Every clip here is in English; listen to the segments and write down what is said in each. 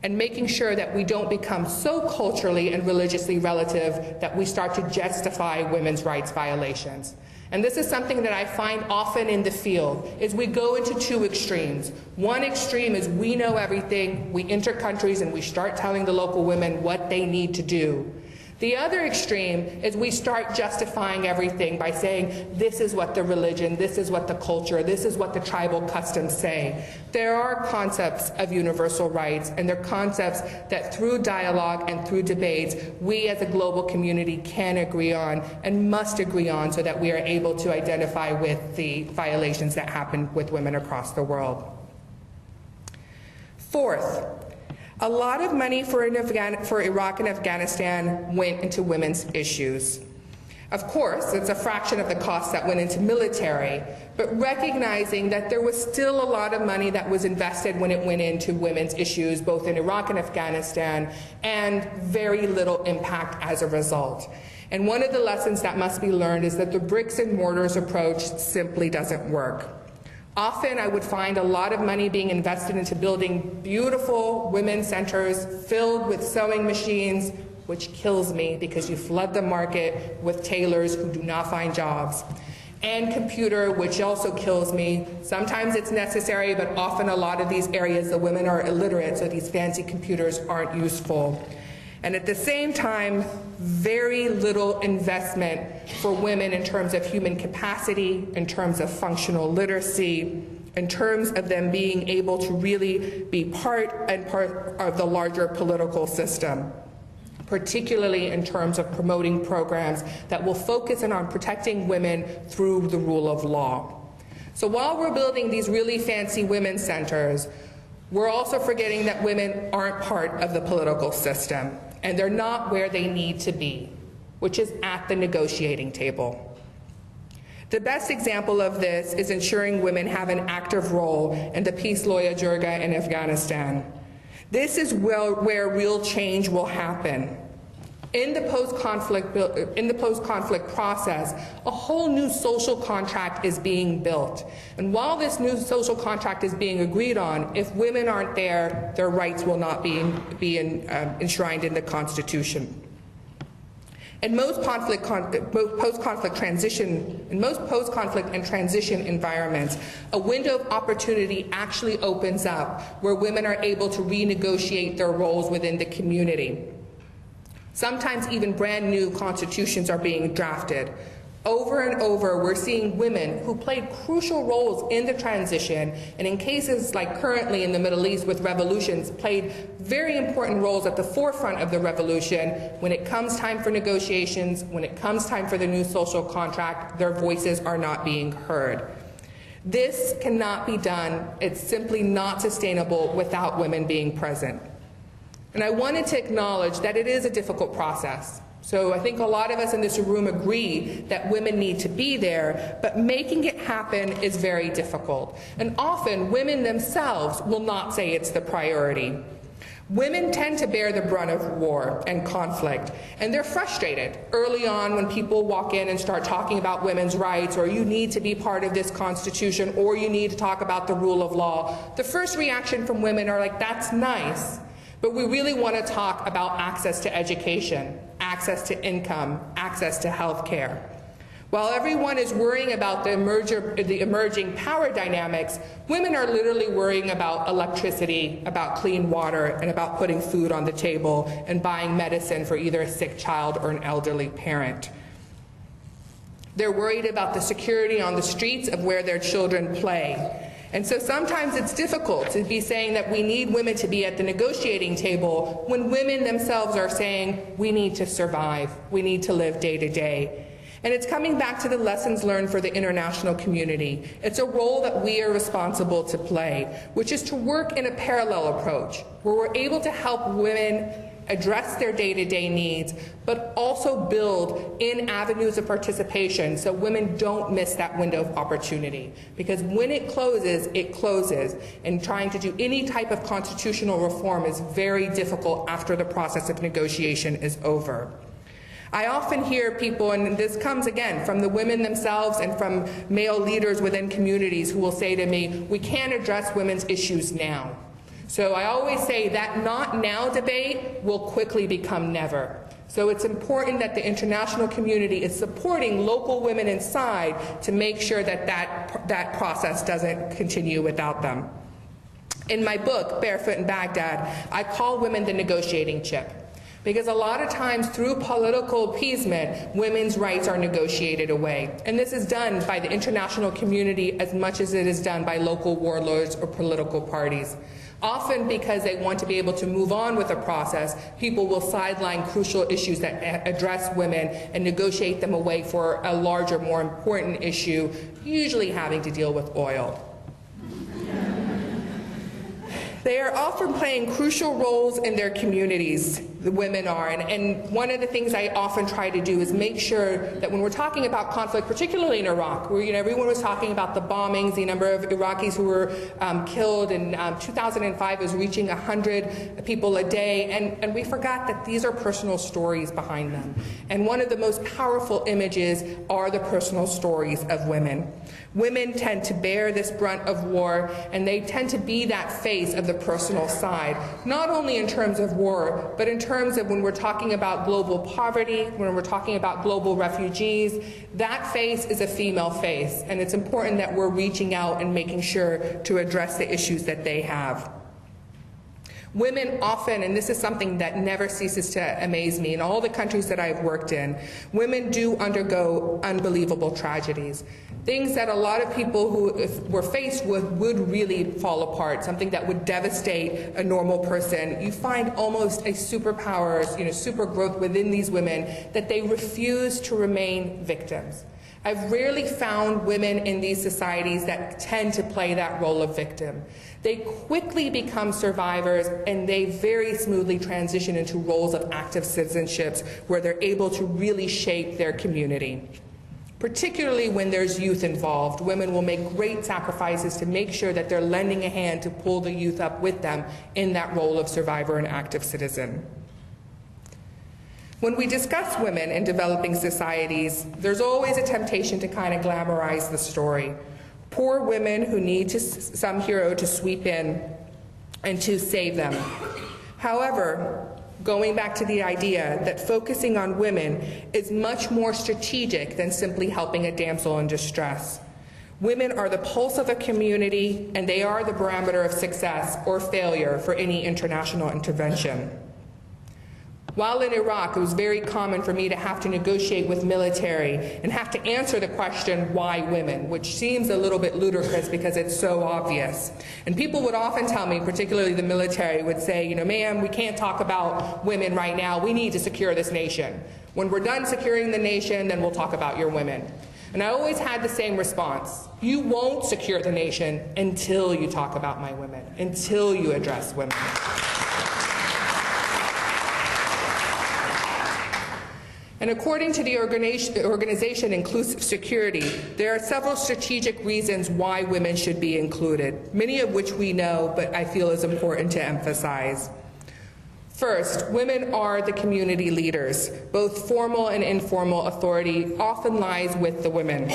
and making sure that we don't become so culturally and religiously relative that we start to justify women's rights violations. And this is something that I find often in the field, is we go into two extremes. One extreme is we know everything, we enter countries and we start telling the local women what they need to do. The other extreme is we start justifying everything by saying, this is what the religion, this is what the culture, this is what the tribal customs say. There are concepts of universal rights, and they're concepts that through dialogue and through debates, we as a global community can agree on and must agree on so that we are able to identify with the violations that happen with women across the world. Fourth, a lot of money for Iraq and Afghanistan went into women's issues. Of course, it's a fraction of the costs that went into military, but recognizing that there was still a lot of money that was invested when it went into women's issues, both in Iraq and Afghanistan, and very little impact as a result. And one of the lessons that must be learned is that the bricks and mortars approach simply doesn't work. Often I would find a lot of money being invested into building beautiful women's centers filled with sewing machines, which kills me because you flood the market with tailors who do not find jobs. And computer, which also kills me. Sometimes it's necessary, but often a lot of these areas the women are illiterate, so these fancy computers aren't useful. And at the same time, very little investment for women in terms of human capacity, in terms of functional literacy, in terms of them being able to really be part of the larger political system, particularly in terms of promoting programs that will focus in on protecting women through the rule of law. So while we're building these really fancy women's centers, we're also forgetting that women aren't part of the political system, and they're not where they need to be, which is at the negotiating table. The best example of this is ensuring women have an active role in the peace loya jirga in Afghanistan. This is where real change will happen. In the post-conflict process, a whole new social contract is being built. And while this new social contract is being agreed on, if women aren't there, their rights will not be enshrined in the Constitution. In most post-conflict and transition environments, a window of opportunity actually opens up where women are able to renegotiate their roles within the community. Sometimes even brand new constitutions are being drafted. Over and over, we're seeing women who played crucial roles in the transition, and in cases like currently in the Middle East with revolutions, played very important roles at the forefront of the revolution. When it comes time for negotiations, when it comes time for the new social contract, their voices are not being heard. This cannot be done. It's simply not sustainable without women being present. And I wanted to acknowledge that it is a difficult process. So I think a lot of us in this room agree that women need to be there, but making it happen is very difficult. And often women themselves will not say it's the priority. Women tend to bear the brunt of war and conflict, and they're frustrated early on when people walk in and start talking about women's rights, or you need to be part of this constitution, or you need to talk about the rule of law. The first reaction from women are like, that's nice, but we really want to talk about access to education, access to income, access to health care. While everyone is worrying about the emerging power dynamics, women are literally worrying about electricity, about clean water, and about putting food on the table and buying medicine for either a sick child or an elderly parent. They're worried about the security on the streets of where their children play. And so sometimes it's difficult to be saying that we need women to be at the negotiating table when women themselves are saying we need to survive, we need to live day to day. And it's coming back to the lessons learned for the international community. It's a role that we are responsible to play, which is to work in a parallel approach, where we're able to help women address their day-to-day needs, but also build in avenues of participation so women don't miss that window of opportunity. Because when it closes, and trying to do any type of constitutional reform is very difficult after the process of negotiation is over. I often hear people, and this comes again from the women themselves and from male leaders within communities, who will say to me, we can't address women's issues now. So I always say that not now debate will quickly become never. So it's important that the international community is supporting local women inside to make sure that that process doesn't continue without them. In my book, Barefoot in Baghdad, I call women the negotiating chip. Because a lot of times through political appeasement, women's rights are negotiated away. And this is done by the international community as much as it is done by local warlords or political parties. Often because they want to be able to move on with the process, people will sideline crucial issues that address women and negotiate them away for a larger, more important issue, usually having to deal with oil. They are often playing crucial roles in their communities, the women are, and one of the things I often try to do is make sure that when we're talking about conflict, particularly in Iraq, where everyone was talking about the bombings, the number of Iraqis who were killed in 2005 was reaching 100 people a day, and we forgot that these are personal stories behind them. And one of the most powerful images are the personal stories of women. Women tend to bear this brunt of war, and they tend to be that face of the personal side, not only in terms of war, but in terms of when we're talking about global poverty, when we're talking about global refugees. That face is a female face, and it's important that we're reaching out and making sure to address the issues that they have. Women often, and this is something that never ceases to amaze me in all the countries that I've worked in, women do undergo unbelievable tragedies. Things that a lot of people who were faced with would really fall apart, something that would devastate a normal person. You find almost a superpower, super growth within these women that they refuse to remain victims. I've rarely found women in these societies that tend to play that role of victim. They quickly become survivors, and they very smoothly transition into roles of active citizenships where they're able to really shape their community. Particularly when there's youth involved, women will make great sacrifices to make sure that they're lending a hand to pull the youth up with them in that role of survivor and active citizen. When we discuss women in developing societies, there's always a temptation to kind of glamorize the story. Poor women who need some hero to sweep in and to save them. However, going back to the idea that focusing on women is much more strategic than simply helping a damsel in distress. Women are the pulse of a community, and they are the barometer of success or failure for any international intervention. While in Iraq, it was very common for me to have to negotiate with military and have to answer the question, why women? Which seems a little bit ludicrous because it's so obvious. And people would often tell me, particularly the military, would say, ma'am, we can't talk about women right now. We need to secure this nation. When we're done securing the nation, then we'll talk about your women. And I always had the same response. You won't secure the nation until you talk about my women, until you address women. And according to the organization Inclusive Security, there are several strategic reasons why women should be included, many of which we know, but I feel is important to emphasize. First, women are the community leaders. Both formal and informal authority often lies with the women.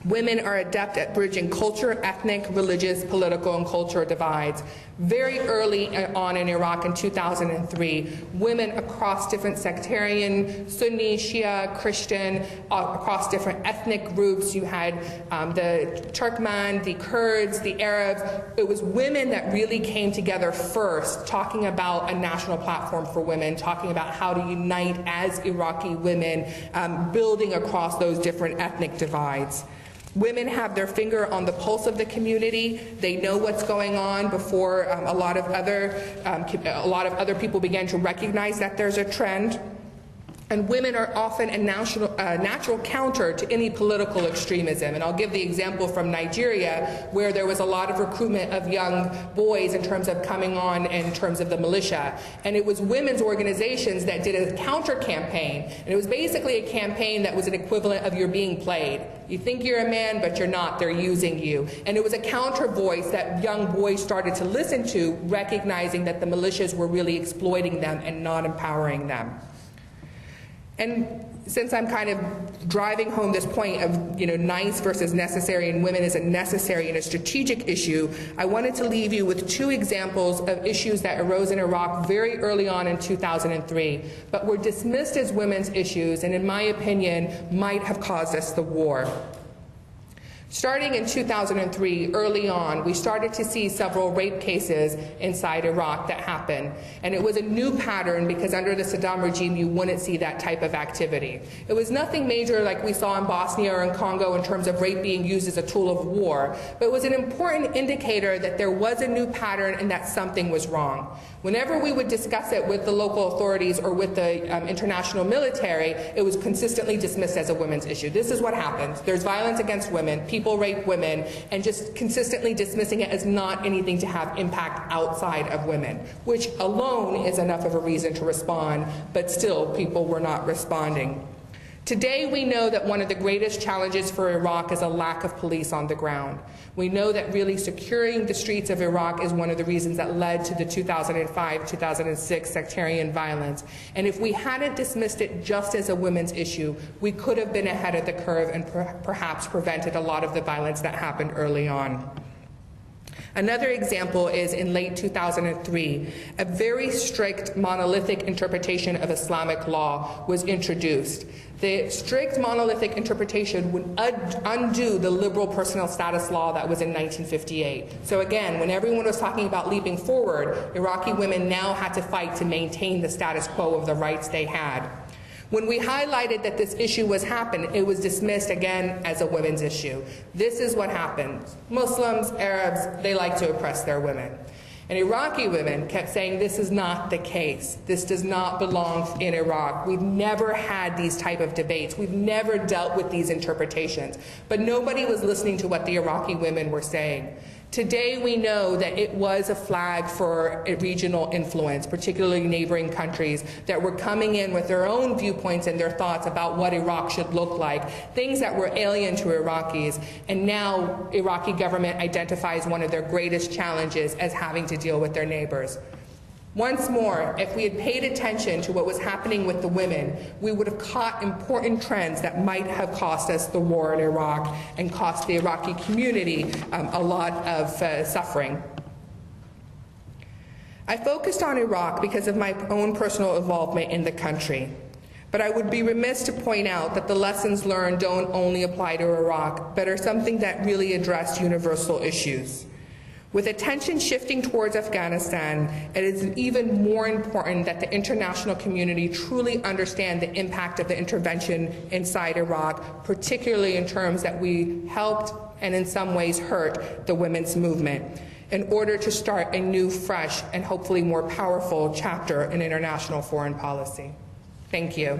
Women are adept at bridging culture, ethnic, religious, political, and cultural divides. Very early on in Iraq in 2003, women across different sectarian, Sunni, Shia, Christian, across different ethnic groups. You had the Turkmen, the Kurds, the Arabs. It was women that really came together first, talking about a national platform for women, talking about how to unite as Iraqi women, building across those different ethnic divides. Women have their finger on the pulse of the community. They know what's going on before a lot of other people begin to recognize that there's a trend. And women are often a natural counter to any political extremism. And I'll give the example from Nigeria, where there was a lot of recruitment of young boys in terms of coming on in terms of the militia. And it was women's organizations that did a counter campaign. And it was basically a campaign that was an equivalent of you're being played. You think you're a man, but you're not. They're using you. And it was a counter voice that young boys started to listen to, recognizing that the militias were really exploiting them and not empowering them. And since I'm kind of driving home this point of, nice versus necessary, and women is a necessary and a strategic issue, I wanted to leave you with two examples of issues that arose in Iraq very early on in 2003, but were dismissed as women's issues, and in my opinion, might have caused us the war. Starting in 2003, early on, we started to see several rape cases inside Iraq that happened. And it was a new pattern because under the Saddam regime, you wouldn't see that type of activity. It was nothing major like we saw in Bosnia or in Congo in terms of rape being used as a tool of war, but it was an important indicator that there was a new pattern and that something was wrong. Whenever we would discuss it with the local authorities or with the international military, it was consistently dismissed as a women's issue. This is what happens. There's violence against women, people rape women, and just consistently dismissing it as not anything to have impact outside of women, which alone is enough of a reason to respond, but still people were not responding. Today we know that one of the greatest challenges for Iraq is a lack of police on the ground. We know that really securing the streets of Iraq is one of the reasons that led to the 2005-2006 sectarian violence. And if we hadn't dismissed it just as a women's issue, we could have been ahead of the curve and perhaps prevented a lot of the violence that happened early on. Another example is in late 2003, a very strict monolithic interpretation of Islamic law was introduced. The strict monolithic interpretation would undo the liberal personal status law that was in 1958. So again, when everyone was talking about leaping forward, Iraqi women now had to fight to maintain the status quo of the rights they had. When we highlighted that this issue was happening, it was dismissed again as a women's issue. This is what happens. Muslims, Arabs, they like to oppress their women. And Iraqi women kept saying this is not the case. This does not belong in Iraq. We've never had these type of debates. We've never dealt with these interpretations. But nobody was listening to what the Iraqi women were saying. Today we know that it was a flag for a regional influence, particularly neighboring countries that were coming in with their own viewpoints and their thoughts about what Iraq should look like, things that were alien to Iraqis. And now Iraqi government identifies one of their greatest challenges as having to deal with their neighbors. Once more, if we had paid attention to what was happening with the women, we would have caught important trends that might have cost us the war in Iraq and cost the Iraqi community a lot of suffering. I focused on Iraq because of my own personal involvement in the country. But I would be remiss to point out that the lessons learned don't only apply to Iraq, but are something that really address universal issues. With attention shifting towards Afghanistan, it is even more important that the international community truly understand the impact of the intervention inside Iraq, particularly in terms that we helped and in some ways hurt the women's movement, in order to start a new, fresh, and hopefully more powerful chapter in international foreign policy. Thank you.